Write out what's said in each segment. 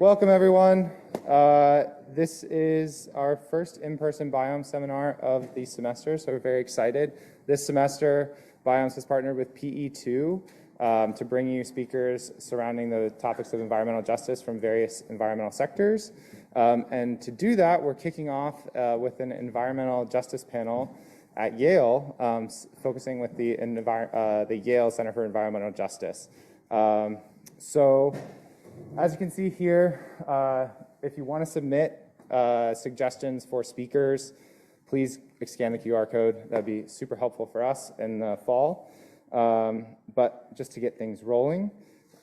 Welcome, everyone. This is our first in-person BIOMES seminar of the semester, so we're very excited. This semester, BIOMES has partnered with PE2 to bring you speakers surrounding the topics of environmental justice from various environmental sectors. And to do that, we're kicking off with an environmental justice panel at Yale, focusing with the Yale Center for Environmental Justice. So, as you can see here, if you want to submit suggestions for speakers, please scan the QR code. That'd be super helpful for us in the fall. But just to get things rolling,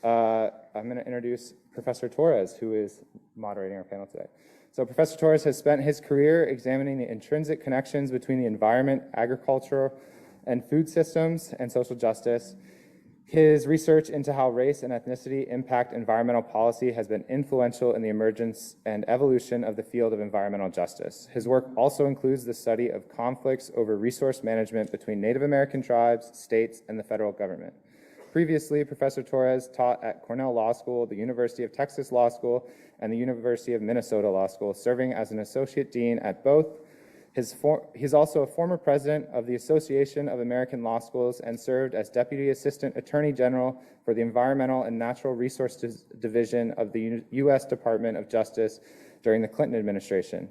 I'm going to introduce Professor Torres, who is moderating our panel today. So Professor Torres has spent his career examining the intrinsic connections between the environment, agriculture, and food systems and social justice. His research into how race and ethnicity impact environmental policy has been influential in the emergence and evolution of the field of environmental justice. His work also includes the study of conflicts over resource management between Native American tribes, states, and the federal government. Previously, Professor Torres taught at Cornell Law School, the University of Texas Law School, and the University of Minnesota Law School, serving as an associate dean at both. He's also a former president of the Association of American Law Schools and served as Deputy Assistant Attorney General for the Environmental and Natural Resources Division of the U.S. Department of Justice during the Clinton administration.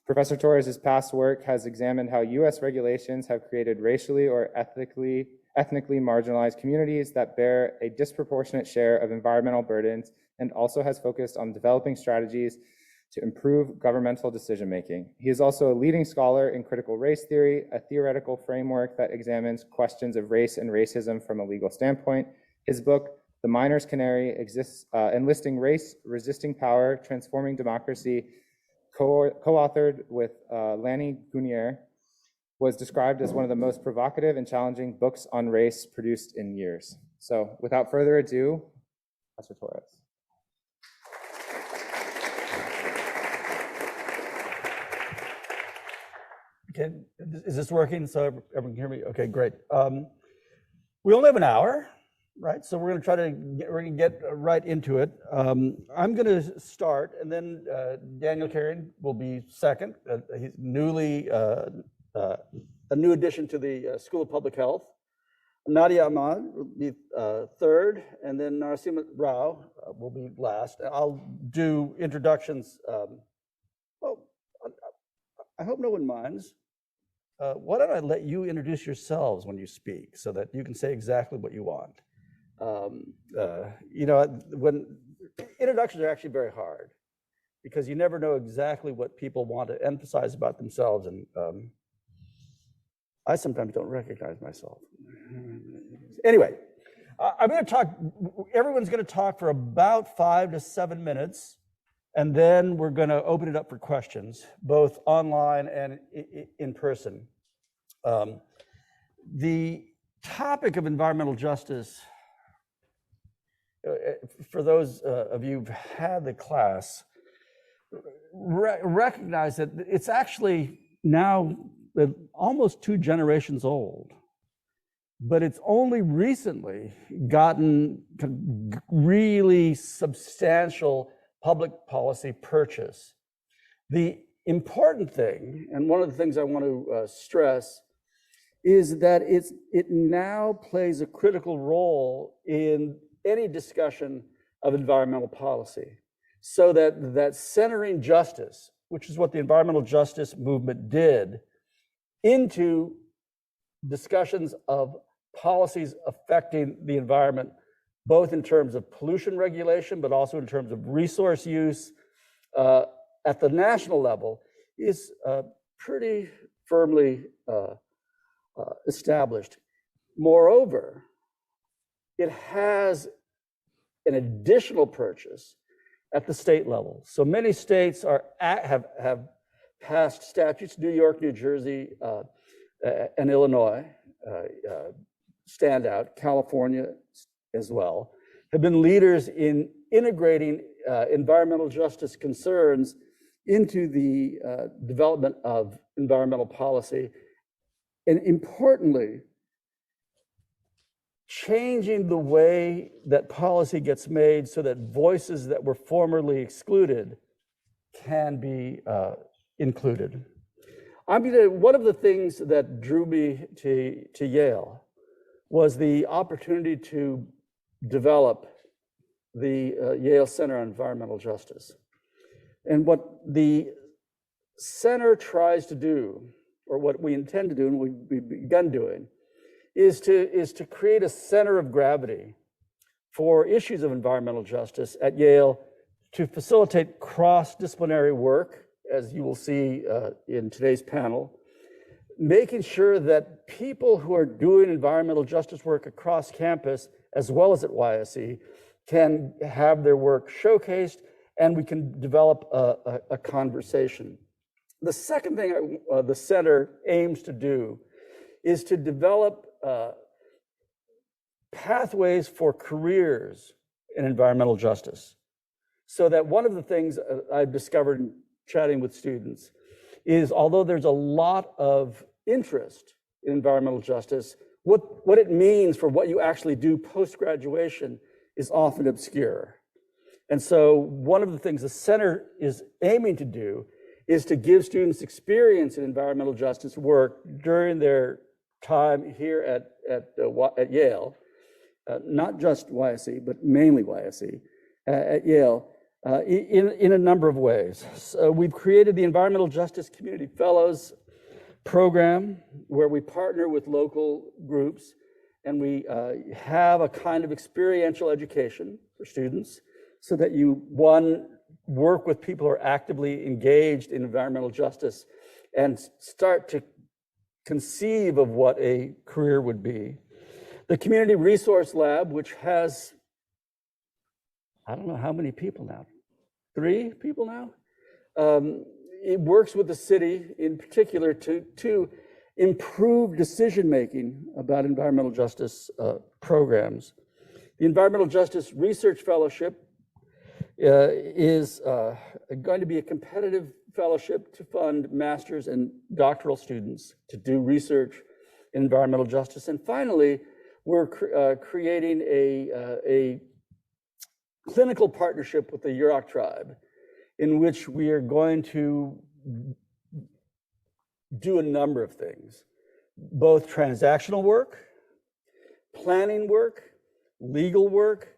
Professor Torres' past work has examined how U.S. regulations have created racially or ethnically marginalized communities that bear a disproportionate share of environmental burdens, and also has focused on developing strategies to improve governmental decision-making. He is also a leading scholar in critical race theory, a theoretical framework that examines questions of race and racism from a legal standpoint. His book, The Miner's Canary, Enlisting Race, Resisting Power, Transforming Democracy, co-authored with Lanny Gunier, was described as one of the most provocative and challenging books on race produced in years. So without further ado, Professor Torres. Okay, is this working so everyone can hear me? Okay, great. We only have an hour, right? So we're going to get right into it. I'm going to start, and then Daniel Carrion will be second. He's a new addition to the School of Public Health. Nadia Ahmad will be third, and then Narasimha Rao will be last. I'll do introductions. Well, I hope no one minds. Why don't I let you introduce yourselves when you speak so that you can say exactly what you want? You know, when introductions are actually very hard because you never know exactly what people want to emphasize about themselves, and I sometimes don't recognize myself. Anyway, I'm going to talk, everyone's going to talk for about 5 to 7 minutes, and then we're going to open it up for questions, both online and in person. The topic of environmental justice, for those of you who've had the class, recognize that it's actually now almost 2 generations old, but it's only recently gotten really substantial public policy purchase. The important thing, and one of the things I want to stress, is that it now plays a critical role in any discussion of environmental policy, so that centering justice, which is what the environmental justice movement did, into discussions of policies affecting the environment, both in terms of pollution regulation, but also in terms of resource use at the national level, is pretty firmly established. Moreover, it has an additional purchase at the state level. So many states have passed statutes. New York, New Jersey, and Illinois stand out. California as well have been leaders in integrating environmental justice concerns into the development of environmental policy. And importantly, changing the way that policy gets made so that voices that were formerly excluded can be included. One of the things that drew me to Yale was the opportunity to develop the Yale Center on Environmental Justice. And what the center tries to do, or what we intend to do, and we've begun doing, is to create a center of gravity for issues of environmental justice at Yale to facilitate cross-disciplinary work, as you will see in today's panel, making sure that people who are doing environmental justice work across campus, as well as at YSE, can have their work showcased, and we can develop a conversation. The second thing the center aims to do is to develop pathways for careers in environmental justice. So that one of the things I've discovered in chatting with students is, although there's a lot of interest in environmental justice, what it means for what you actually do post-graduation is often obscure. And so one of the things the center is aiming to do is to give students experience in environmental justice work during their time here at Yale, not just YSE, but mainly YSE, at Yale, in a number of ways. So we've created the Environmental Justice Community Fellows program, where we partner with local groups, and we have a kind of experiential education for students so that you, one, work with people who are actively engaged in environmental justice and start to conceive of what a career would be. The Community Resource Lab, which has, I don't know how many people now, 3 people now? It works with the city in particular to improve decision-making about environmental justice programs. The Environmental Justice Research Fellowship is going to be a competitive fellowship to fund master's and doctoral students to do research in environmental justice. And finally, we're creating a clinical partnership with the Yurok tribe, in which we are going to do a number of things, both transactional work, planning work, legal work,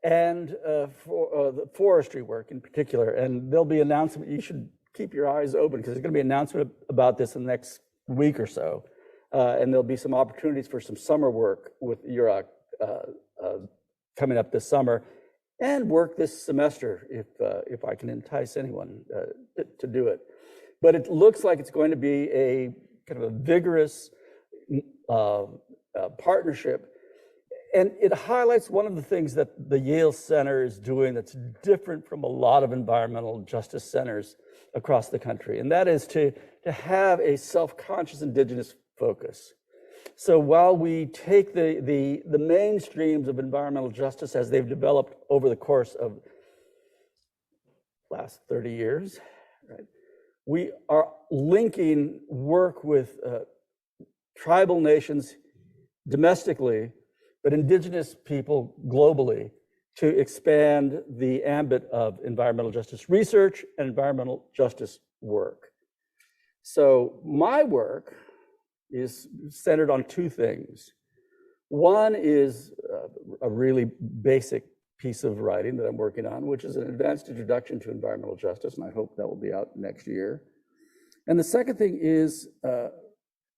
and the forestry work in particular. And there'll be announcement. You should keep your eyes open, because there's going to be an announcement about this in the next week or so. And there'll be some opportunities for some summer work with Yurok coming up this summer, and work this semester if I can entice anyone to do it. But it looks like it's going to be a kind of a vigorous partnership. And it highlights one of the things that the Yale Center is doing that's different from a lot of environmental justice centers across the country, and that is to have a self-conscious Indigenous focus. So while we take the mainstreams of environmental justice as they've developed over the course of last 30 years, right, we are linking work with tribal nations domestically, but Indigenous people globally, to expand the ambit of environmental justice research and environmental justice work. So my work is centered on 2 things. One is a really basic piece of writing that I'm working on, which is an advanced introduction to environmental justice, and I hope that will be out next year. And the second thing is,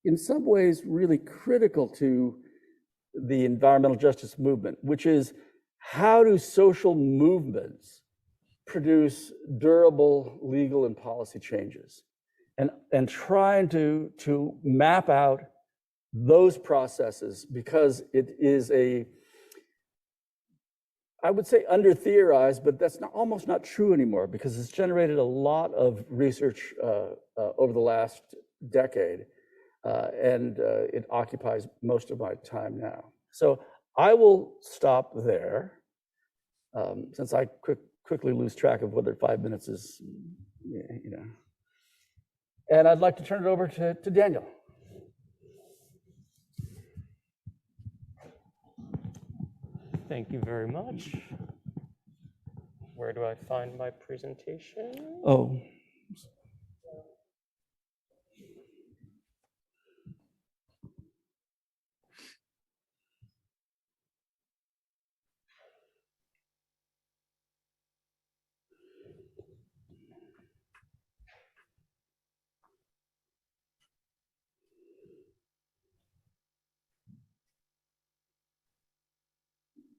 in some ways, really critical to the environmental justice movement, which is, how do social movements produce durable legal and policy changes? And trying to map out those processes, because it is I would say under-theorized, but that's almost not true anymore, because it's generated a lot of research over the last decade, and it occupies most of my time now. So I will stop there, since I quickly lose track of whether 5 minutes is, you know. And I'd like to turn it over to Daniel. Thank you very much. Where do I find my presentation? Oh,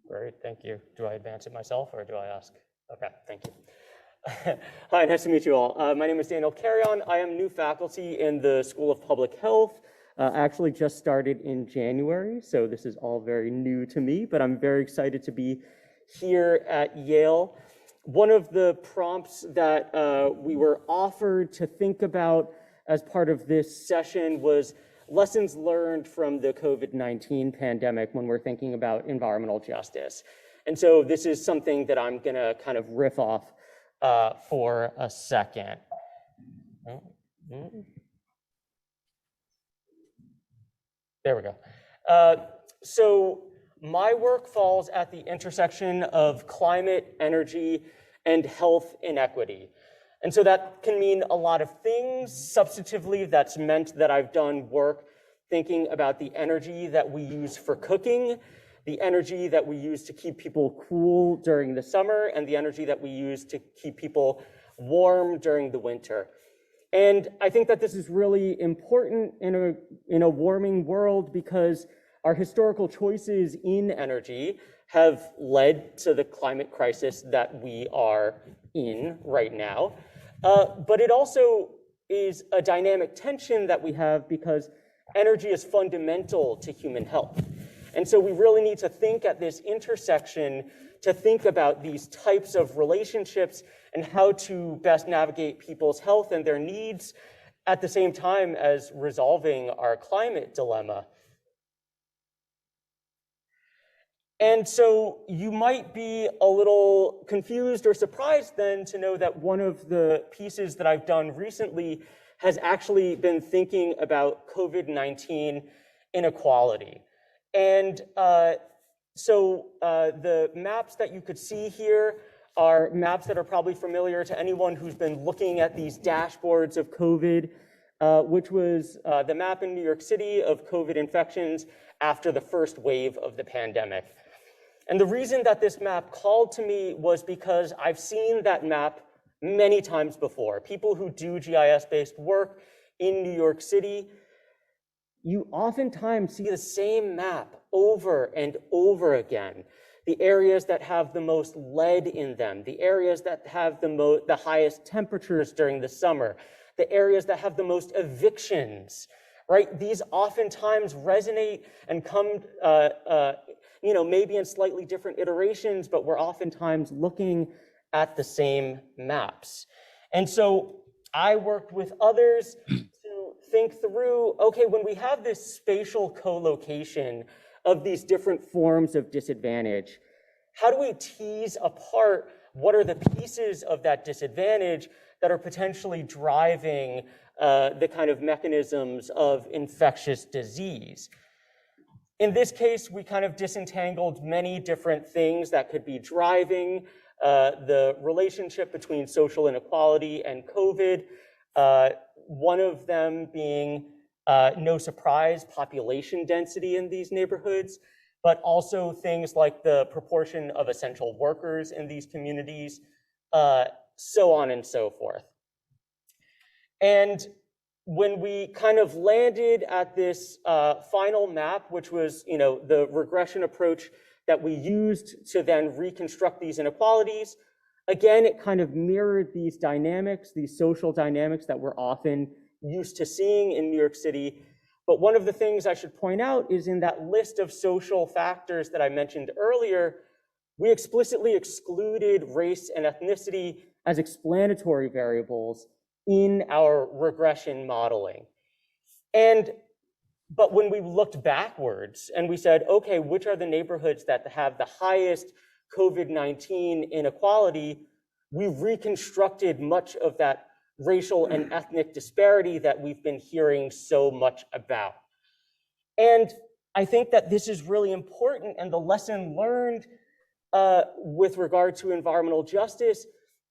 Great, thank you. Do I advance it myself or do I ask? Okay, thank you. Hi, nice to meet you all. My name is Daniel Carrion. I am new faculty in the School of Public Health. I actually just started in January, so this is all very new to me, but I'm very excited to be here at Yale. One of the prompts that we were offered to think about as part of this session was lessons learned from the COVID-19 pandemic when we're thinking about environmental justice. And so this is something that I'm gonna kind of riff off for a second. There we go. So my work falls at the intersection of climate, energy, and health inequity. And so that can mean a lot of things. Substantively, that's meant that I've done work thinking about the energy that we use for cooking, the energy that we use to keep people cool during the summer, and the energy that we use to keep people warm during the winter. And I think that this is really important in a warming world because our historical choices in energy have led to the climate crisis that we are in right now. But it also is a dynamic tension that we have because energy is fundamental to human health. And so we really need to think at this intersection to think about these types of relationships and how to best navigate people's health and their needs at the same time as resolving our climate dilemma. And so you might be a little confused or surprised then to know that one of the pieces that I've done recently has actually been thinking about COVID-19 inequality. And so the maps that you could see here are maps that are probably familiar to anyone who's been looking at these dashboards of COVID, which was the map in New York City of COVID infections after the first wave of the pandemic. And the reason that this map called to me was because I've seen that map many times before. People who do GIS-based work in New York City, you oftentimes see the same map over and over again. The areas that have the most lead in them, the areas that have the highest temperatures during the summer, the areas that have the most evictions, right? These oftentimes resonate and come, maybe in slightly different iterations, but we're oftentimes looking at the same maps. And so I worked with others to think through, okay, when we have this spatial co-location of these different forms of disadvantage, how do we tease apart what are the pieces of that disadvantage that are potentially driving the kind of mechanisms of infectious disease? In this case, we kind of disentangled many different things that could be driving the relationship between social inequality and COVID. One of them being, no surprise, population density in these neighborhoods, but also things like the proportion of essential workers in these communities, so on and so forth. And when we kind of landed at this final map, which was the regression approach that we used to then reconstruct these inequalities, again, it kind of mirrored these dynamics, these social dynamics that we're often used to seeing in New York City. But one of the things I should point out is in that list of social factors that I mentioned earlier, we explicitly excluded race and ethnicity as explanatory variables in our regression modeling. But when we looked backwards and we said, okay, which are the neighborhoods that have the highest COVID-19 inequality, we reconstructed much of that racial and ethnic disparity that we've been hearing so much about. And I think that this is really important, and the lesson learned with regard to environmental justice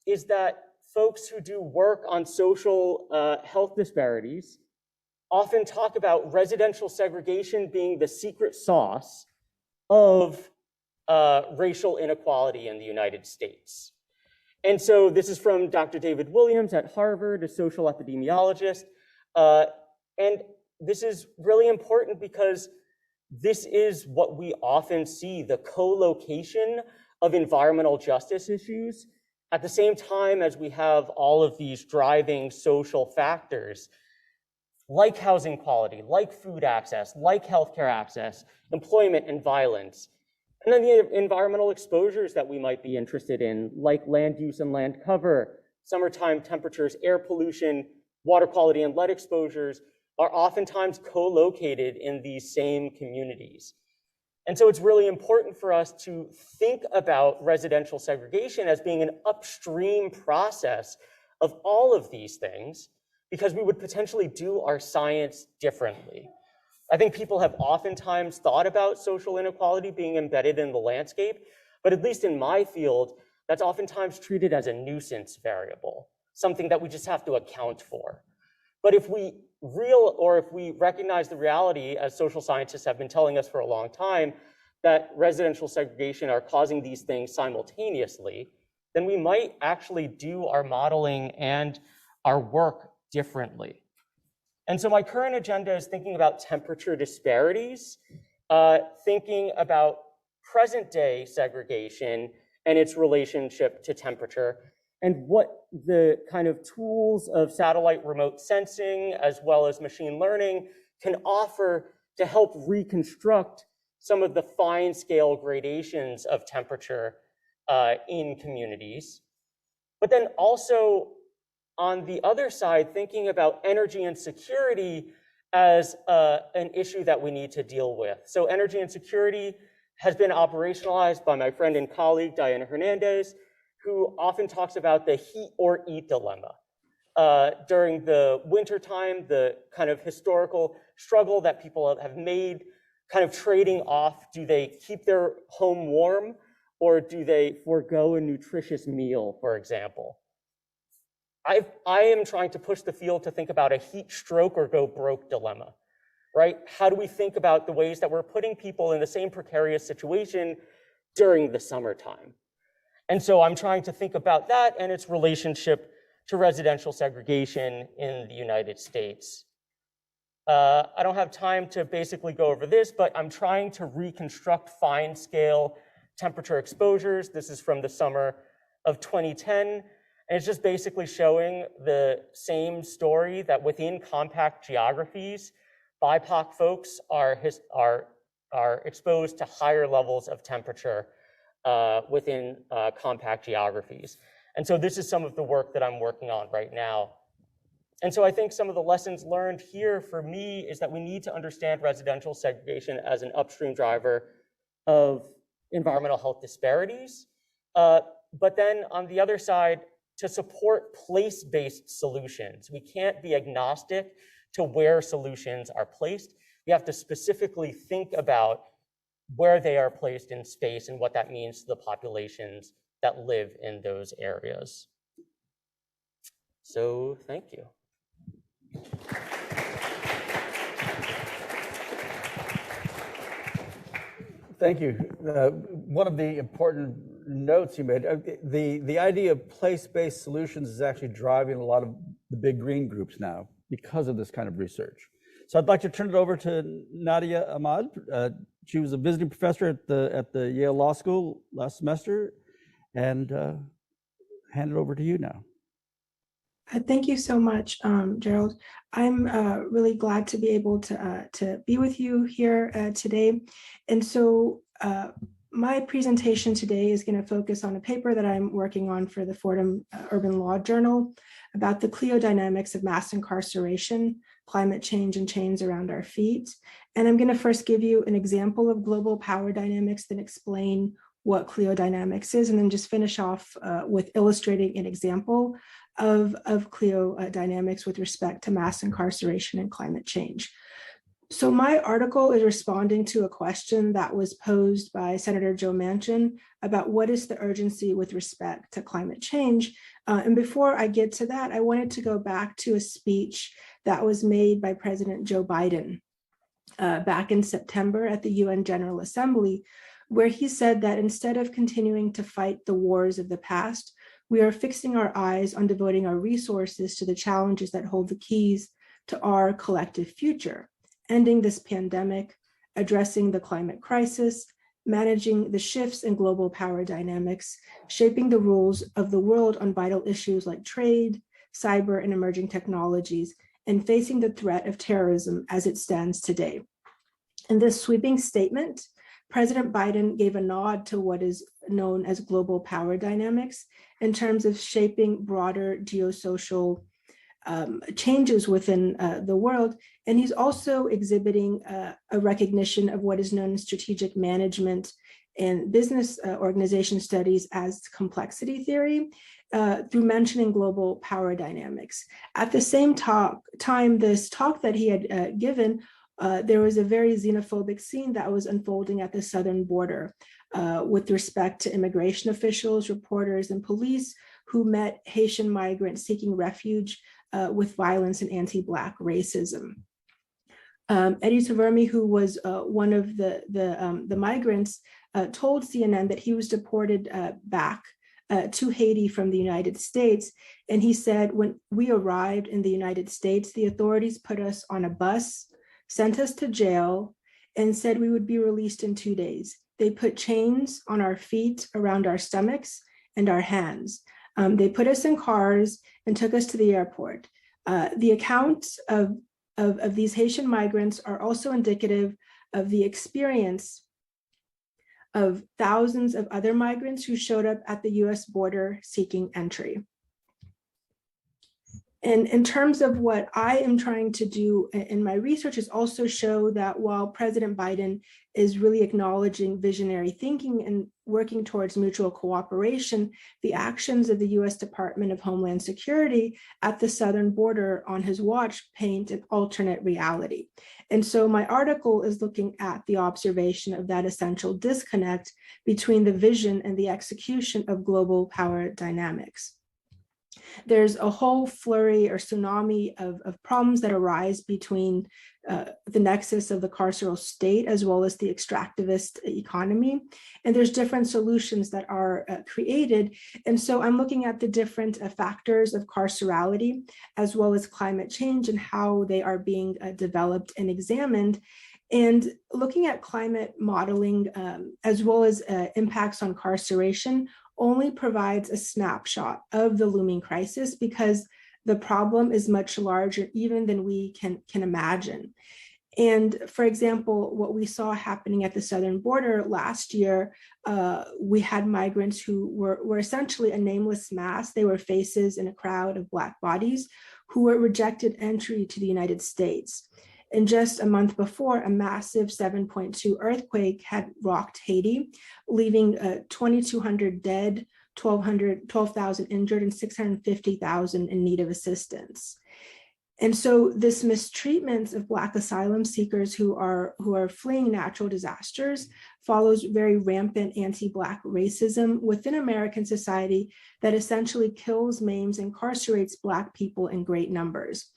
is that folks who do work on social health disparities often talk about residential segregation being the secret sauce of racial inequality in the United States. And so this is from Dr. David Williams at Harvard, a social epidemiologist. And this is really important because this is what we often see, the co-location of environmental justice issues at the same time as we have all of these driving social factors like housing quality, like food access, like healthcare access, employment and violence. And then the environmental exposures that we might be interested in, like land use and land cover, summertime temperatures, air pollution, water quality and lead exposures are oftentimes co-located in these same communities. And so it's really important for us to think about residential segregation as being an upstream process of all of these things, because we would potentially do our science differently. I think people have oftentimes thought about social inequality being embedded in the landscape, but at least in my field, that's oftentimes treated as a nuisance variable, something that we just have to account for. But if we recognize the reality, as social scientists have been telling us for a long time, that residential segregation are causing these things simultaneously, then we might actually do our modeling and our work differently. And so my current agenda is thinking about temperature disparities, thinking about present day segregation and its relationship to temperature, and what the kind of tools of satellite remote sensing as well as machine learning can offer to help reconstruct some of the fine scale gradations of temperature in communities. But then also on the other side, thinking about energy and security as an issue that we need to deal with. So energy and security has been operationalized by my friend and colleague, Diana Hernandez, who often talks about the heat or eat dilemma. During the wintertime, the kind of historical struggle that people have made, kind of trading off, do they keep their home warm or do they forego a nutritious meal, for example? I am trying to push the field to think about a heat stroke or go broke dilemma, right? How do we think about the ways that we're putting people in the same precarious situation during the summertime? And so I'm trying to think about that and its relationship to residential segregation in the United States. I don't have time to basically go over this, but I'm trying to reconstruct fine scale temperature exposures. This is from the summer of 2010. And it's just basically showing the same story that within compact geographies, BIPOC folks are exposed to higher levels of temperature within compact geographies. And so this is some of the work that I'm working on right now. And so I think some of the lessons learned here for me is that we need to understand residential segregation as an upstream driver of environmental health disparities. But then on the other side, to support place-based solutions. We can't be agnostic to where solutions are placed. We have to specifically think about where they are placed in space and what that means to the populations that live in those areas. So thank you. Thank you. One of the important notes you made, the idea of place-based solutions is actually driving a lot of the big green groups now because of this kind of research. So I'd like to turn it over to Nadia Ahmad. She was a visiting professor at the Yale Law School last semester, and hand it over to you now. Thank you so much, Gerald. I'm really glad to be able to be with you here today. And so my presentation today is going to focus on a paper that I'm working on for the Fordham Urban Law Journal about the cliodynamics of mass incarceration, climate change, and chains around our feet. And I'm going to first give you an example of global power dynamics, then explain what cliodynamics is, and then just finish off with illustrating an example of cliodynamics with respect to mass incarceration and climate change. So my article is responding to a question that was posed by Senator Joe Manchin about what is the urgency with respect to climate change. And before I get to that, I wanted to go back to a speech that was made by President Joe Biden back in September at the UN General Assembly, where he said that instead of continuing to fight the wars of the past, we are fixing our eyes on devoting our resources to the challenges that hold the keys to our collective future, ending this pandemic, addressing the climate crisis, managing the shifts in global power dynamics, shaping the rules of the world on vital issues like trade, cyber, and emerging technologies, and facing the threat of terrorism as it stands today. In this sweeping statement, President Biden gave a nod to what is known as global power dynamics in terms of shaping broader geosocial changes within the world. And he's also exhibiting a recognition of what is known as strategic management and business organization studies as complexity theory through mentioning global power dynamics. At the same time, this talk that he had given, there was a very xenophobic scene that was unfolding at the southern border with respect to immigration officials, reporters, and police who met Haitian migrants seeking refuge with violence and anti-Black racism. Eddie Tavermi, who was one of the migrants, told CNN that he was deported back to Haiti from the United States. And he said, when we arrived in the United States, the authorities put us on a bus, sent us to jail, and said we would be released in 2 days. They put chains on our feet, around our stomachs, and our hands. They put us in cars and took us to the airport. The accounts of these Haitian migrants are also indicative of the experience of thousands of other migrants who showed up at the US border seeking entry. And in terms of what I am trying to do in my research is also show that while President Biden is really acknowledging visionary thinking and working towards mutual cooperation, the actions of the US Department of Homeland Security at the southern border on his watch paint an alternate reality. And so my article is looking at the observation of that essential disconnect between the vision and the execution of global power dynamics. There's a whole flurry or tsunami of problems that arise between the nexus of the carceral state as well as the extractivist economy. And there's different solutions that are created. And so I'm looking at the different factors of carcerality as well as climate change and how they are being developed and examined. And looking at climate modeling as well as impacts on carceration only provides a snapshot of the looming crisis because the problem is much larger even than we can imagine. And for example, what we saw happening at the southern border last year, we had migrants who were essentially a nameless mass. They were faces in a crowd of Black bodies who were rejected entry to the United States. And just a month before, a massive 7.2 earthquake had rocked Haiti, leaving 2,200 dead, 12,000 injured, and 650,000 in need of assistance. And so this mistreatment of Black asylum seekers who are fleeing natural disasters follows very rampant anti-Black racism within American society that essentially kills, maims, and incarcerates Black people in great numbers.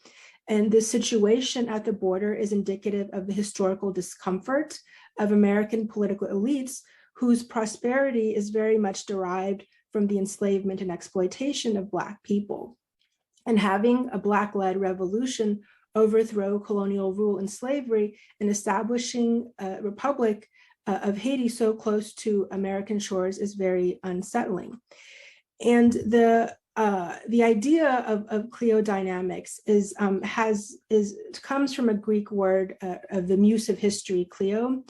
And this situation at the border is indicative of the historical discomfort of American political elites whose prosperity is very much derived from the enslavement and exploitation of Black people. And having a Black-led revolution overthrow colonial rule and slavery and establishing a republic of Haiti so close to American shores is very unsettling. And the idea of cliodynamics comes from a Greek word of the muse of history, Clio.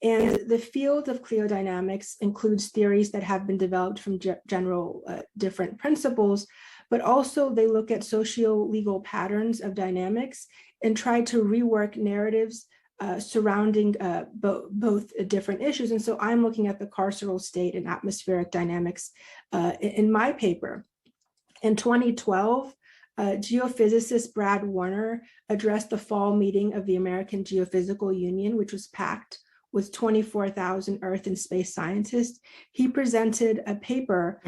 And the field of cliodynamics includes theories that have been developed from general different principles, but also they look at socio-legal patterns of dynamics and try to rework narratives surrounding both different issues. And so I'm looking at the carceral state and atmospheric dynamics in my paper. In 2012, geophysicist Brad Warner addressed the fall meeting of the American Geophysical Union, which was packed with 24,000 Earth and space scientists. He presented a paper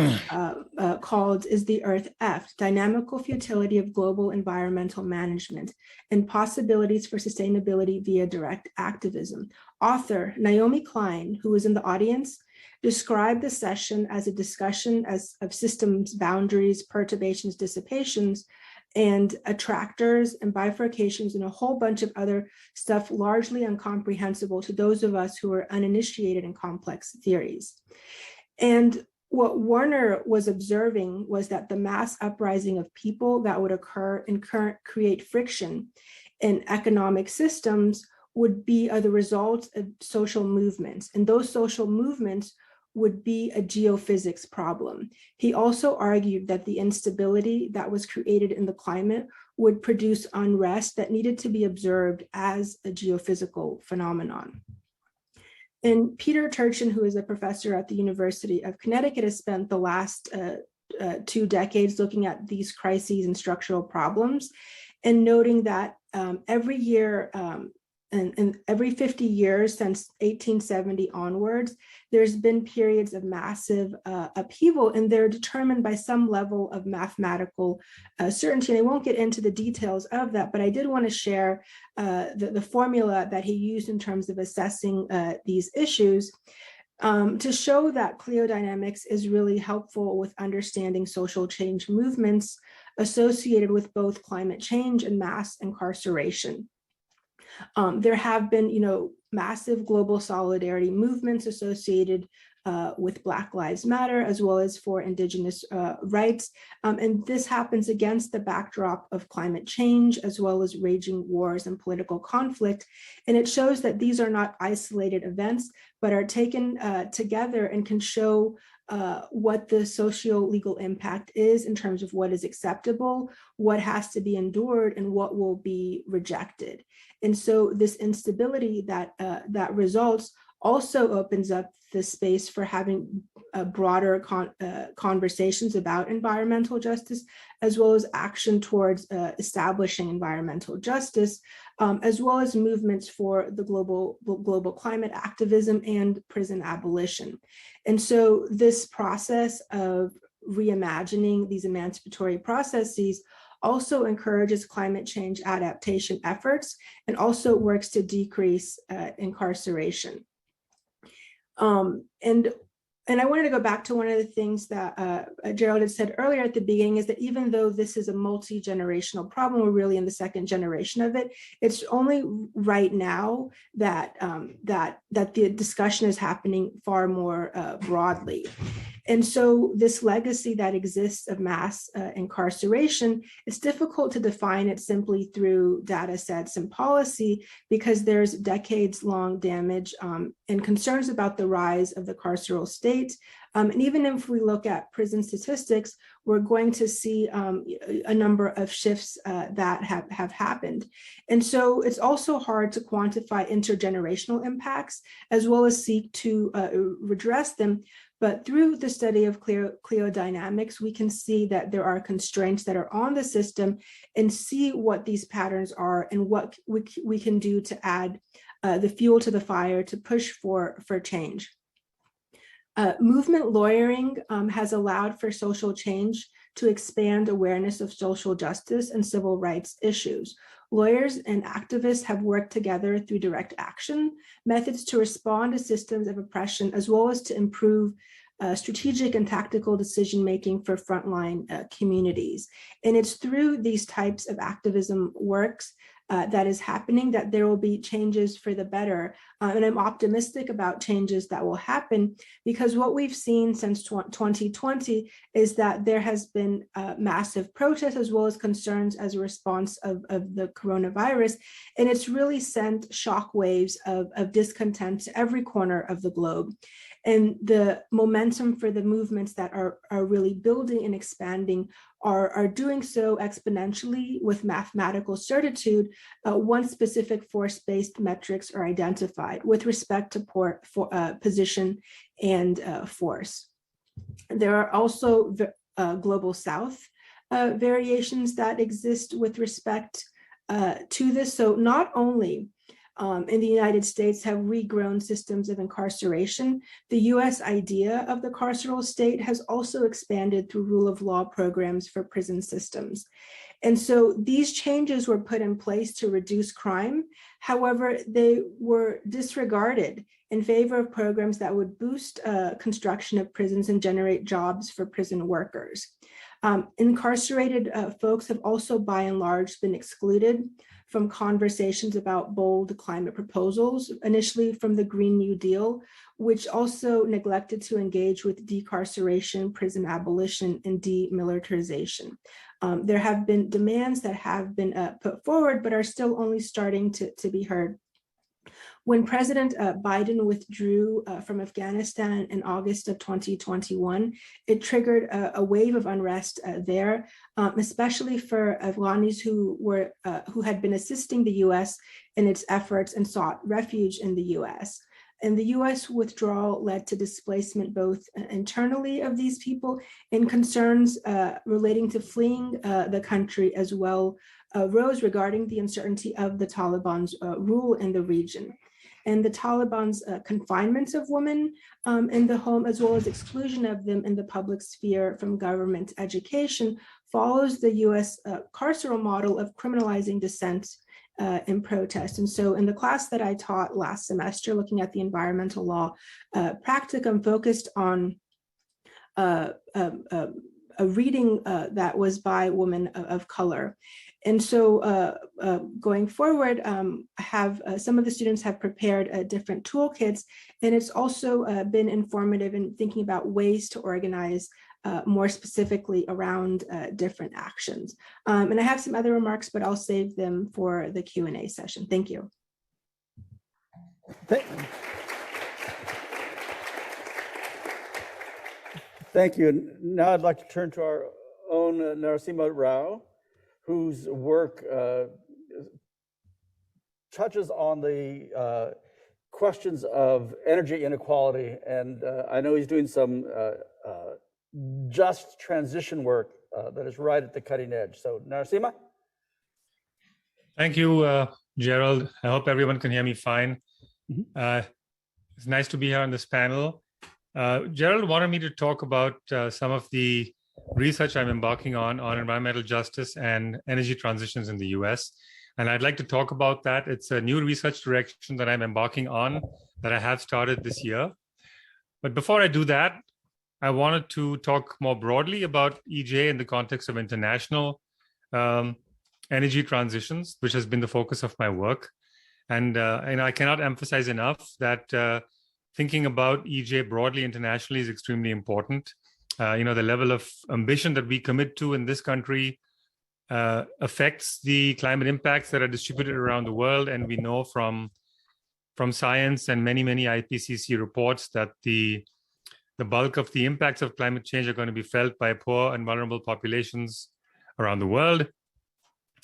called "Is the Earth Effed? Dynamical Futility of Global Environmental Management and Possibilities for Sustainability via Direct Activism." Author Naomi Klein, who was in the audience, described the session as a discussion of systems boundaries, perturbations, dissipations, and attractors and bifurcations and a whole bunch of other stuff largely incomprehensible to those of us who are uninitiated in complex theories. And what Warner was observing was that the mass uprising of people that would occur and create friction in economic systems would be the result of social movements. And those social movements would be a geophysics problem. He also argued that the instability that was created in the climate would produce unrest that needed to be observed as a geophysical phenomenon. And Peter Turchin, who is a professor at the University of Connecticut, has spent the last 2 decades looking at these crises and structural problems and noting that every year, and every 50 years since 1870 onwards, there's been periods of massive upheaval, and they're determined by some level of mathematical certainty. And I won't get into the details of that, but I did want to share the formula that he used in terms of assessing these issues to show that cliodynamics is really helpful with understanding social change movements associated with both climate change and mass incarceration. There have been, massive global solidarity movements associated with Black Lives Matter, as well as for Indigenous rights. And this happens against the backdrop of climate change, as well as raging wars and political conflict. And it shows that these are not isolated events, but are taken together and can show what the socio-legal impact is in terms of what is acceptable, what has to be endured, and what will be rejected. And so this instability that results also opens up the space for having broader conversations about environmental justice, as well as action towards establishing environmental justice, as well as movements for the global climate activism and prison abolition. And so this process of reimagining these emancipatory processes also encourages climate change adaptation efforts and also works to decrease incarceration. And I wanted to go back to one of the things that Gerald had said earlier at the beginning, is that even though this is a multi-generational problem, we're really in the second generation of it. It's only right now that that the discussion is happening far more broadly. And so this legacy that exists of mass incarceration, it's difficult to define it simply through data sets and policy, because there's decades-long damage and concerns about the rise of the carceral state. And even if we look at prison statistics, we're going to see a number of shifts that have happened. And so it's also hard to quantify intergenerational impacts, as well as seek to redress them. But through the study of cliodynamics, we can see that there are constraints that are on the system and see what these patterns are and what we can do to add the fuel to the fire to push for change. Movement lawyering has allowed for social change to expand awareness of social justice and civil rights issues. Lawyers and activists have worked together through direct action methods to respond to systems of oppression, as well as to improve strategic and tactical decision-making for frontline communities. And it's through these types of activism works that is happening that there will be changes for the better. And I'm optimistic about changes that will happen, because what we've seen since 2020 is that there has been massive protests, as well as concerns as a response of the coronavirus. And it's really sent shockwaves of discontent to every corner of the globe. And the momentum for the movements that are really building and expanding are doing so exponentially with mathematical certitude once specific force-based metrics are identified with respect to position and force. There are also global South variations that exist with respect to this. So not only in the United States have we grown systems of incarceration, the US idea of the carceral state has also expanded through rule of law programs for prison systems. And so these changes were put in place to reduce crime. However, they were disregarded in favor of programs that would boost construction of prisons and generate jobs for prison workers. Incarcerated folks have also by and large been excluded from conversations about bold climate proposals, initially from the Green New Deal, which also neglected to engage with decarceration, prison abolition, and demilitarization. There have been demands that have been put forward, but are still only starting to be heard. When President Biden withdrew from Afghanistan in August of 2021, it triggered a wave of unrest there, especially for Afghanis who had been assisting the U.S. in its efforts and sought refuge in the U.S. And the US withdrawal led to displacement both internally of these people and concerns relating to fleeing the country as well rose regarding the uncertainty of the Taliban's rule in the region. And the Taliban's confinement of women in the home, as well as exclusion of them in the public sphere from government education, follows the US carceral model of criminalizing dissent in protest. And so in the class that I taught last semester, looking at the environmental law practicum, focused on a reading that was by women of color. And so going forward, some of the students have prepared different toolkits, and it's also been informative in thinking about ways to organize more specifically around different actions. And I have some other remarks, but I'll save them for the Q&A session. Thank you. Thank you. And now I'd like to turn to our own Narasimha Rao, whose work touches on the questions of energy inequality. And I know he's doing some just transition work that is right at the cutting edge. So Narasimha? Thank you, Gerald. I hope everyone can hear me fine. It's nice to be here on this panel. Gerald wanted me to talk about some of the research I'm embarking on environmental justice and energy transitions in the US. And I'd like to talk about that. It's a new research direction that I'm embarking on that I have started this year. But before I do that, I wanted to talk more broadly about EJ in the context of international energy transitions, which has been the focus of my work. And I cannot emphasize enough that thinking about EJ broadly internationally is extremely important. The level of ambition that we commit to in this country affects the climate impacts that are distributed around the world. And we know from science and many IPCC reports that the bulk of the impacts of climate change are going to be felt by poor and vulnerable populations around the world.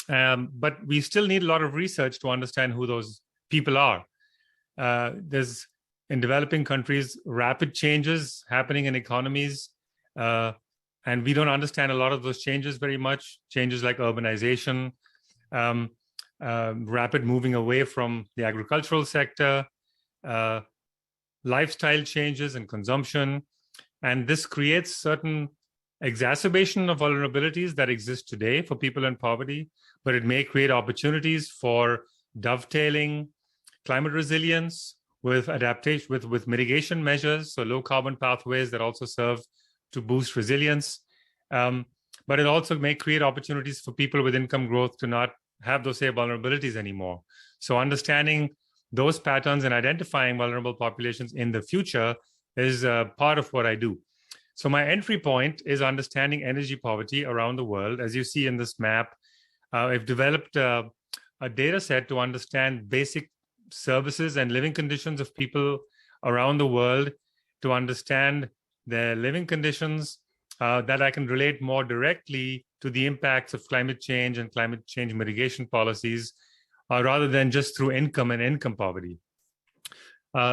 But we still need a lot of research to understand who those people are. There's, in developing countries, rapid changes happening in economies, and we don't understand a lot of those changes very much. Changes like urbanization, rapid moving away from the agricultural sector, lifestyle changes and consumption. And this creates certain exacerbation of vulnerabilities that exist today for people in poverty, but it may create opportunities for dovetailing climate resilience with adaptation, with mitigation measures, so low carbon pathways that also serve to boost resilience. But it also may create opportunities for people with income growth to not have those same vulnerabilities anymore. So understanding those patterns and identifying vulnerable populations in the future is part of what I do. So my entry point is understanding energy poverty around the world. As you see in this map, I've developed a data set to understand basic services and living conditions of people around the world, to understand their living conditions that I can relate more directly to the impacts of climate change and climate change mitigation policies, rather than just through income and income poverty.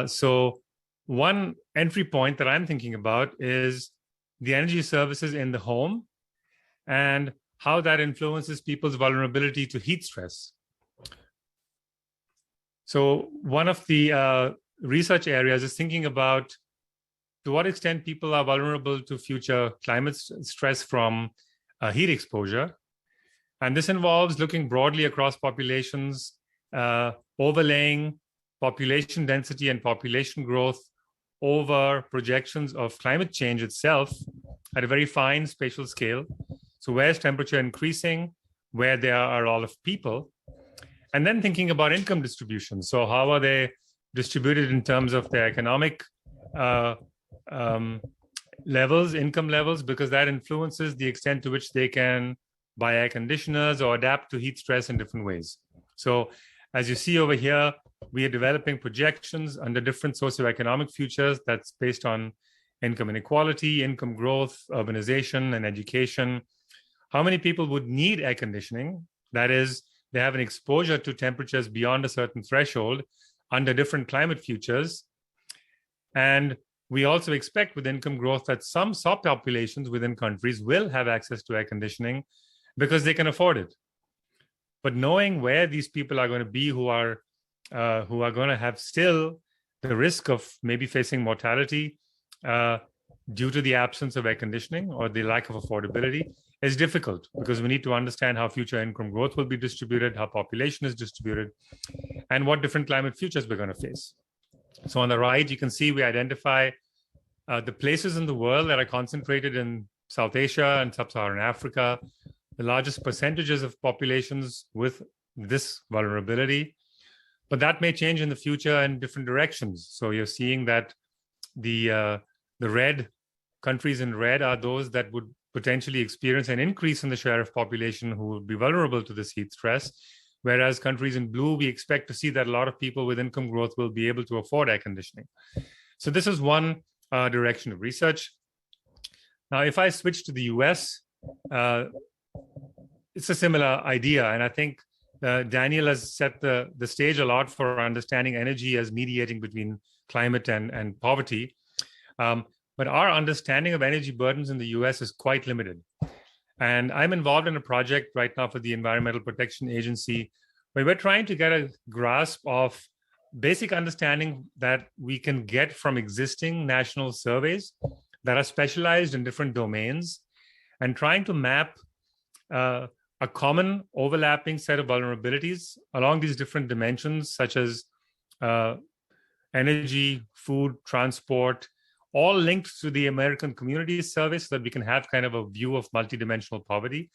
So one entry point that I'm thinking about is the energy services in the home and how that influences people's vulnerability to heat stress. So one of the research areas is thinking about to what extent people are vulnerable to future climate stress from heat exposure. And this involves looking broadly across populations, overlaying population density and population growth over projections of climate change itself at a very fine spatial scale. So where's temperature increasing, where there are a lot of people, and then thinking about income distribution. So how are they distributed in terms of their economic levels, income levels, because that influences the extent to which they can buy air conditioners or adapt to heat stress in different ways. So as you see over here, we are developing projections under different socioeconomic futures that's based on income inequality, income growth, urbanization, and education. How many people would need air conditioning? That is, they have an exposure to temperatures beyond a certain threshold under different climate futures. And we also expect with income growth that some subpopulations within countries will have access to air conditioning because they can afford it. But knowing where these people are going to be who are going to have still the risk of maybe facing mortality due to the absence of air conditioning or the lack of affordability is difficult, because we need to understand how future income growth will be distributed, how population is distributed, and what different climate futures we're going to face. So on the right, you can see we identify the places in the world that are concentrated in South Asia and Sub-Saharan Africa, the largest percentages of populations with this vulnerability. But that may change in the future in different directions. So you're seeing that the red countries in red are those that would potentially experience an increase in the share of population who would be vulnerable to this heat stress. Whereas countries in blue, we expect to see that a lot of people with income growth will be able to afford air conditioning. So this is one direction of research. Now, if I switch to the US, it's a similar idea. And I think Daniel has set the stage a lot for understanding energy as mediating between climate and poverty. But our understanding of energy burdens in the US is quite limited. And I'm involved in a project right now for the Environmental Protection Agency, where we're trying to get a grasp of basic understanding that we can get from existing national surveys that are specialized in different domains, and trying to map a common overlapping set of vulnerabilities along these different dimensions, such as energy, food, transport, all linked to the American Communities Survey, so that we can have kind of a view of multidimensional poverty,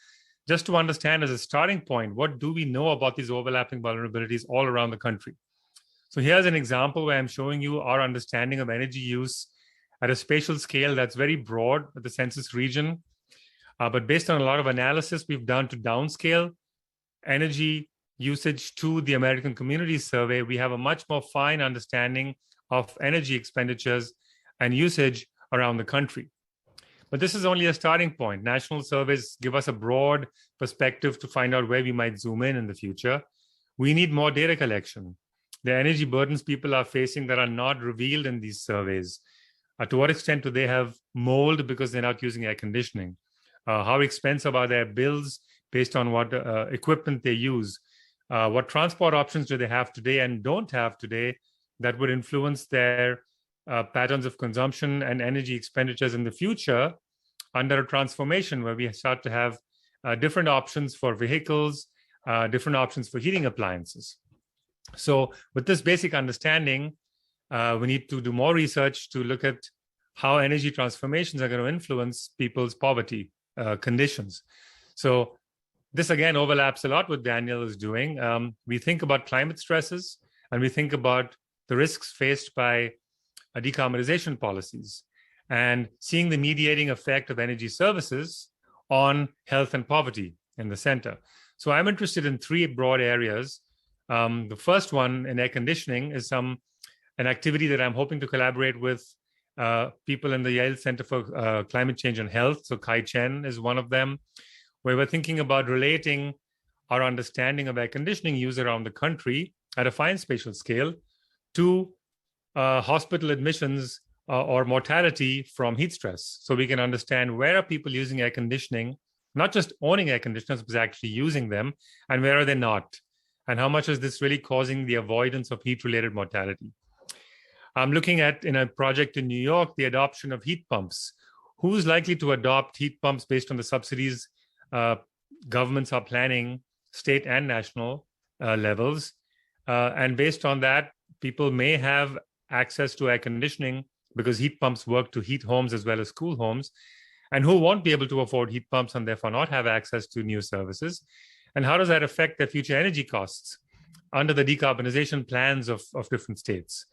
just to understand as a starting point, what do we know about these overlapping vulnerabilities all around the country? So here's an example where I'm showing you our understanding of energy use at a spatial scale that's very broad at the census region. But based on a lot of analysis we've done to downscale energy usage to the American Communities Survey, we have a much more fine understanding of energy expenditures and usage around the country. But this is only a starting point. National surveys give us a broad perspective to find out where we might zoom in the future. We need more data collection. The energy burdens people are facing that are not revealed in these surveys. To what extent do they have mold because they're not using air conditioning? How expensive are their bills based on what equipment they use? What transport options do they have today and don't have today that would influence their patterns of consumption and energy expenditures in the future under a transformation where we start to have different options for vehicles, different options for heating appliances. So with this basic understanding, we need to do more research to look at how energy transformations are going to influence people's poverty conditions. So this again overlaps a lot with Daniel is doing. We think about climate stresses, and we think about the risks faced by decarbonization policies, and seeing the mediating effect of energy services on health and poverty in the center. So I'm interested in three broad areas. The first one in air conditioning is an activity that I'm hoping to collaborate with people in the Yale Center for Climate Change and Health. So Kai Chen is one of them, where we're thinking about relating our understanding of air conditioning use around the country at a fine spatial scale to hospital admissions or mortality from heat stress. So we can understand where are people using air conditioning not just owning air conditioners, but actually using them, and where are they not? And how much is this really causing the avoidance of heat-related mortality? I'm looking at, in a project in New York, the adoption of heat pumps. Who's likely to adopt heat pumps based on the subsidies governments are planning, state and national levels? And based on that, people may have access to air conditioning because heat pumps work to heat homes as well as cool homes, and who won't be able to afford heat pumps and therefore not have access to new services. And how does that affect their future energy costs under the decarbonization plans of different states?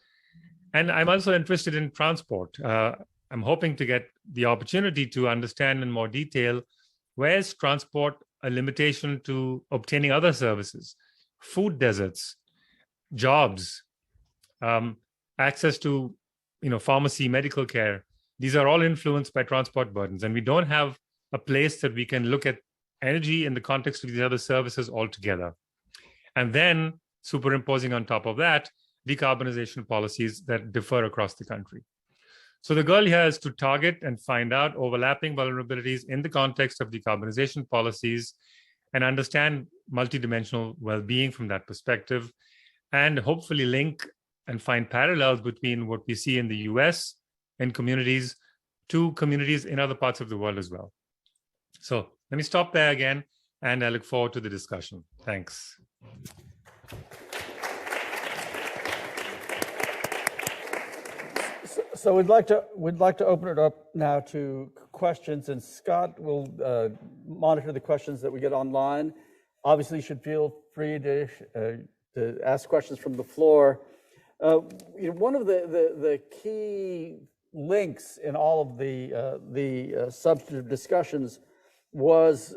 And I'm also interested in transport. I'm hoping to get the opportunity to understand in more detail, where is transport a limitation to obtaining other services, food deserts, jobs, access to pharmacy, medical care. These are all influenced by transport burdens, and we don't have a place that we can look at energy in the context of these other services altogether. And then superimposing on top of that, decarbonization policies that differ across the country. So the goal here is to target and find out overlapping vulnerabilities in the context of decarbonization policies and understand multidimensional well-being from that perspective, and hopefully link and find parallels between what we see in the US and communities to communities in other parts of the world as well. So let me stop there again, and I look forward to the discussion. Thanks. So we'd like to open it up now to questions, and Scott will monitor the questions that we get online. Obviously, you should feel free to ask questions from the floor. One of the key links in all of the substantive discussions was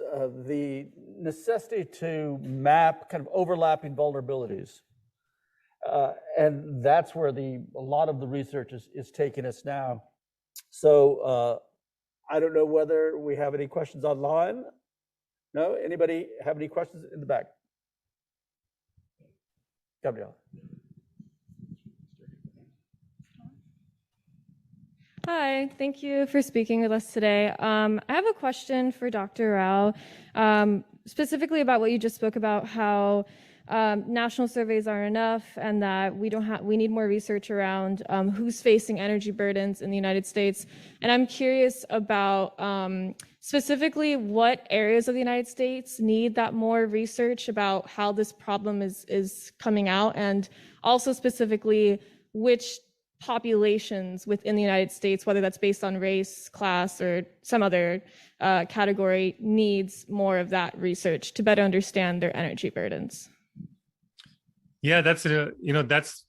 the necessity to map kind of overlapping vulnerabilities. And that's where a lot of the research is taking us now. So I don't know whether we have any questions online. No? Anybody have any questions in the back? Gabrielle. Hi, thank you for speaking with us today. I have a question for Dr. Rao, specifically about what you just spoke about, how national surveys aren't enough, and that we need more research around who's facing energy burdens in the United States. And I'm curious about specifically what areas of the United States need that more research about how this problem is coming out, and also specifically which populations within the United States, whether that's based on race, class, or some other category, needs more of that research to better understand their energy burdens. Yeah, that's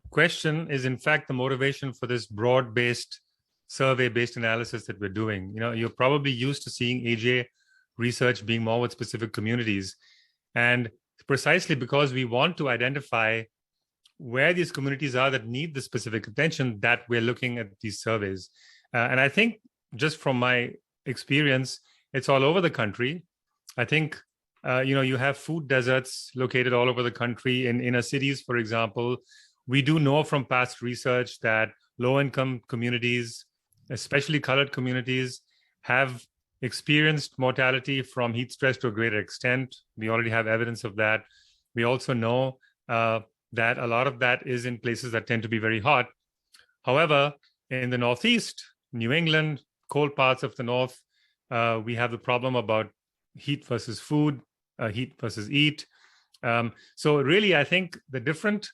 question is in fact the motivation for this broad-based survey-based analysis that we're doing. You're probably used to seeing AJ research being more with specific communities, and precisely because we want to identify where these communities are that need the specific attention, that we're looking at these surveys. And I think just from my experience, it's all over the country. I think you have food deserts located all over the country. In inner cities, for example, we do know from past research that low-income communities, especially colored communities, have experienced mortality from heat stress to a greater extent. We already have evidence of that. We also know that a lot of that is in places that tend to be very hot. However, in the Northeast, New England, cold parts of the North, we have the problem about heat versus food, heat versus eat. So really, I think the different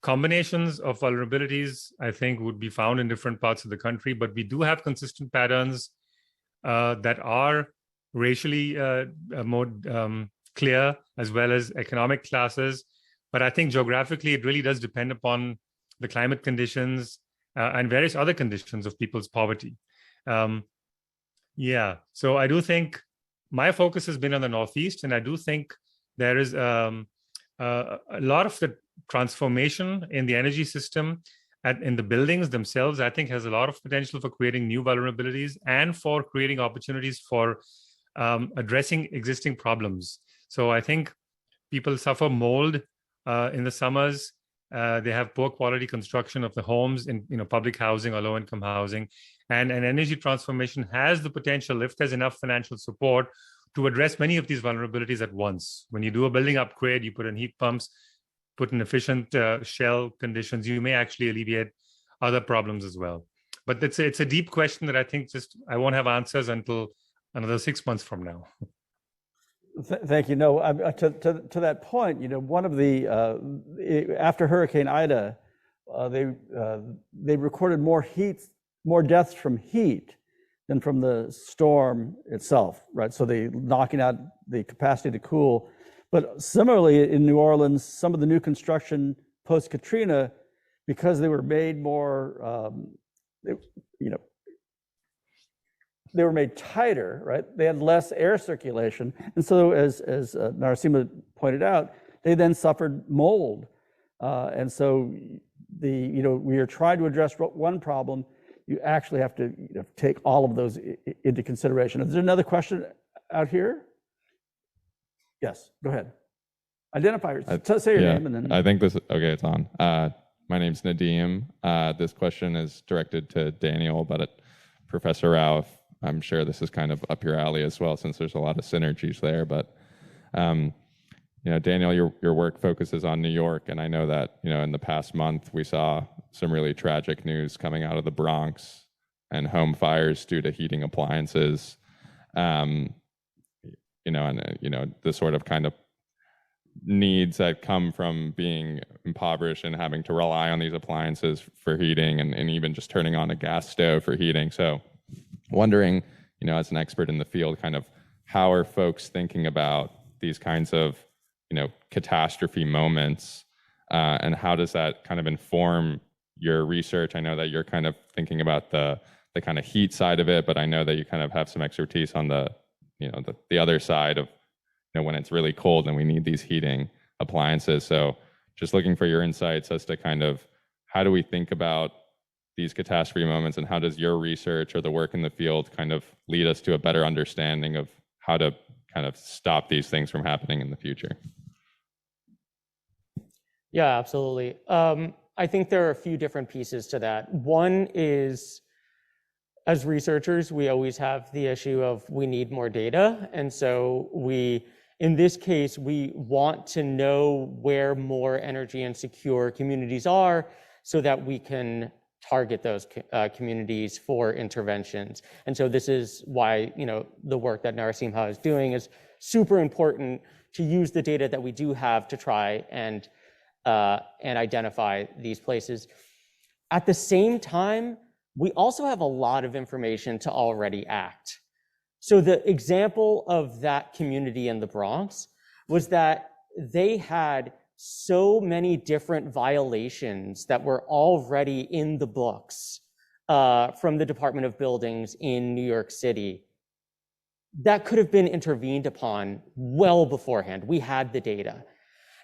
combinations of vulnerabilities, I think, would be found in different parts of the country, but we do have consistent patterns that are racially more clear, as well as economic classes. But I think geographically, it really does depend upon the climate conditions and various other conditions of people's poverty. So I do think my focus has been on the Northeast, and I do think there is a lot of the transformation in the energy system in the buildings themselves, I think, has a lot of potential for creating new vulnerabilities and for creating opportunities for addressing existing problems. So I think people suffer mold in the summers. They have poor quality construction of the homes in public housing or low-income housing. And an energy transformation has the potential, if there's enough financial support, to address many of these vulnerabilities at once. When you do a building upgrade, you put in heat pumps, put in efficient shell conditions, you may actually alleviate other problems as well. But it's a deep question that I think I won't have answers until another 6 months from now. Thank you. No, to that point, one of the after Hurricane Ida, they recorded more deaths from heat than from the storm itself, right? So they knocking out the capacity to cool. But similarly, in New Orleans, some of the new construction post Katrina, because they were made more, they were made tighter, right? They had less air circulation. And so as Narasimha pointed out, they then suffered mold. And so we are trying to address one problem. You actually have to take all of those into consideration. Is there another question out here? Yes, go ahead. Identify yourself, say your name and then. I think okay, it's on. My name's Nadeem. This question is directed to Daniel, but Professor Rao, I'm sure this is kind of up your alley as well, since there's a lot of synergies there. But Daniel, your work focuses on New York, and I know that in the past month we saw some really tragic news coming out of the Bronx and home fires due to heating appliances. And the sort of kind of needs that come from being impoverished and having to rely on these appliances for heating, and even just turning on a gas stove for heating. So wondering, as an expert in the field, kind of how are folks thinking about these kinds of, catastrophe moments, and how does that kind of inform your research? I know that you're kind of thinking about the kind of heat side of it, but I know that you kind of have some expertise on the other side of, when it's really cold and we need these heating appliances. So just looking for your insights as to kind of how do we think about these catastrophe moments, and how does your research or the work in the field kind of lead us to a better understanding of how to kind of stop these things from happening in the future? Yeah, absolutely. I think there are a few different pieces to that. One is, as researchers, we always have the issue of we need more data. And so in this case, we want to know where more energy insecure communities are so that we can target those communities for interventions. And so this is why, the work that Narasimha is doing is super important, to use the data that we do have to try and identify these places. At the same time, we also have a lot of information to already act. So the example of that community in the Bronx was that they had so many different violations that were already in the books from the Department of Buildings in New York City that could have been intervened upon well beforehand. We had the data.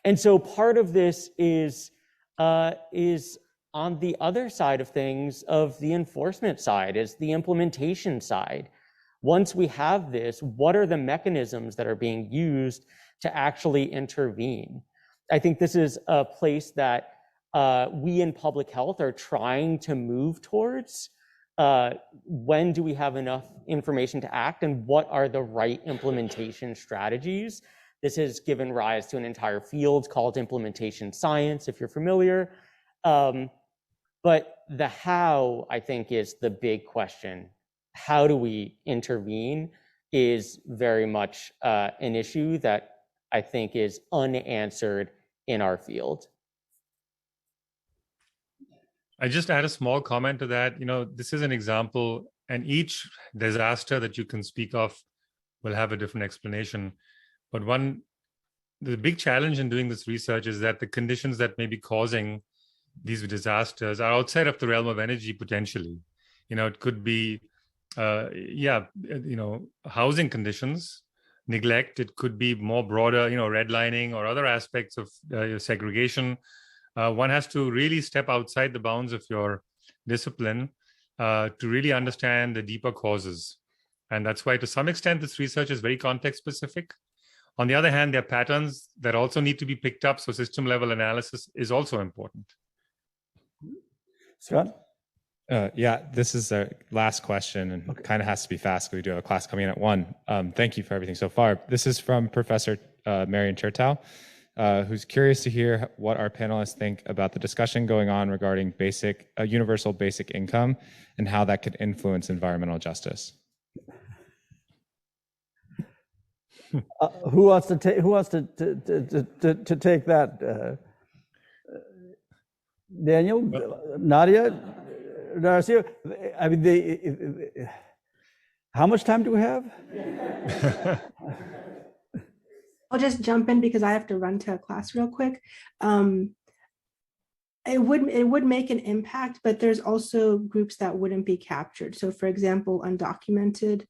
And so part of this is on the other side of things, of the enforcement side, is the implementation side. Once we have this, what are the mechanisms that are being used to actually intervene? I think this is a place that we in public health are trying to move towards. When do we have enough information to act, and what are the right implementation strategies? This has given rise to an entire field called implementation science, if you're familiar. But the how, I think, is the big question. How do we intervene is very much an issue that I think is unanswered in our field. I just add a small comment to that. This is an example, and each disaster that you can speak of will have a different explanation. But the big challenge in doing this research is that the conditions that may be causing these disasters are outside of the realm of energy potentially. It could be, housing conditions, neglect. It could be more broader, redlining or other aspects of segregation. One has to really step outside the bounds of your discipline to really understand the deeper causes. And that's why, to some extent, this research is very context specific. On the other hand, there are patterns that also need to be picked up. So system level analysis is also important. Scott? Yeah, this is our last question and kind of has to be fast because we do have a class coming in at 1. Thank you for everything so far. This is from Professor Marion Chertow, who's curious to hear what our panelists think about the discussion going on regarding universal basic income and how that could influence environmental justice. Who wants to take that? Daniel, Nadia, Narcio. I mean, how much time do we have? I'll just jump in because I have to run to a class real quick. It would make an impact, but there's also groups that wouldn't be captured. So for example, undocumented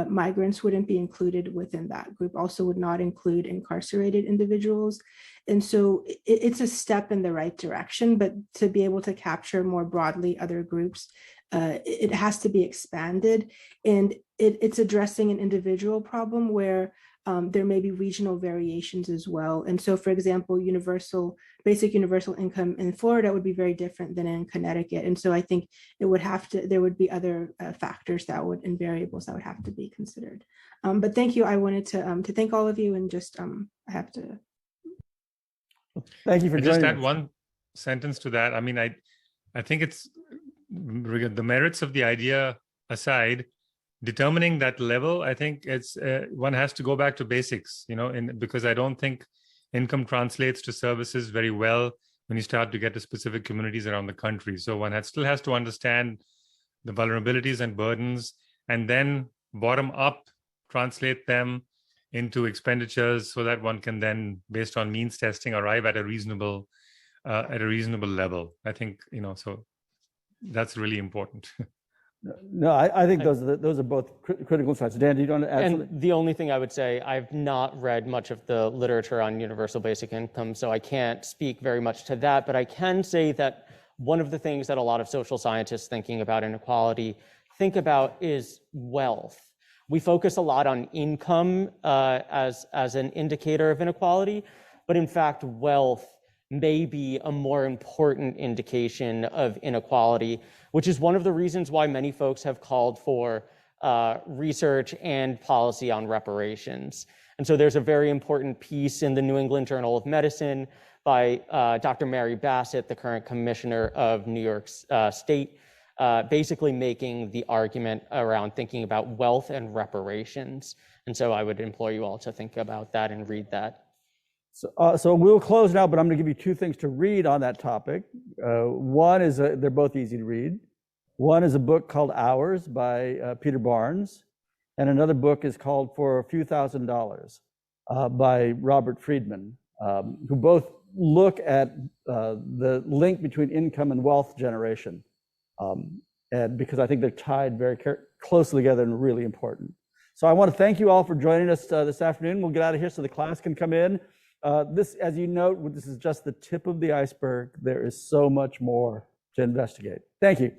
migrants wouldn't be included within that group, also would not include incarcerated individuals. And so it's a step in the right direction, but to be able to capture more broadly other groups, it has to be expanded. And it's addressing an individual problem where there may be regional variations as well. And so, for example, basic universal income in Florida would be very different than in Connecticut. And so I think there would be other factors and variables that would have to be considered. But thank you. I wanted to thank all of you and just, I have to. Thank you for just joining add us. one sentence to that. I mean, I think it's the merits of the idea aside, determining that level, I think it's one has to go back to basics, because I don't think income translates to services very well when you start to get to specific communities around the country. So one still has to understand the vulnerabilities and burdens, and then bottom up translate them into expenditures so that one can then, based on means testing, arrive at a reasonable level. I think, so that's really important. No, I think those are both critical insights. Dan, do you want to add something? And the only thing I would say, I've not read much of the literature on universal basic income, so I can't speak very much to that, but I can say that one of the things that a lot of social scientists thinking about inequality think about is wealth. We focus a lot on income as an indicator of inequality, but in fact, wealth may be a more important indication of inequality, which is one of the reasons why many folks have called for research and policy on reparations. And so there's a very important piece in the New England Journal of Medicine by Dr. Mary Bassett, the current commissioner of New York State, basically making the argument around thinking about wealth and reparations. And so I would implore you all to think about that and read that. So we'll close now, but I'm going to give you 2 things to read on that topic. One is, they're both easy to read. One is a book called Hours by Peter Barnes, and another book is called For a Few $1,000 by Robert Friedman, who both look at the link between income and wealth generation, and because I think they're tied very closely together and really important. So I want to thank you all for joining us this afternoon. We'll get out of here so the class can come in. This, as you note, this is just the tip of the iceberg. There is so much more to investigate. Thank you.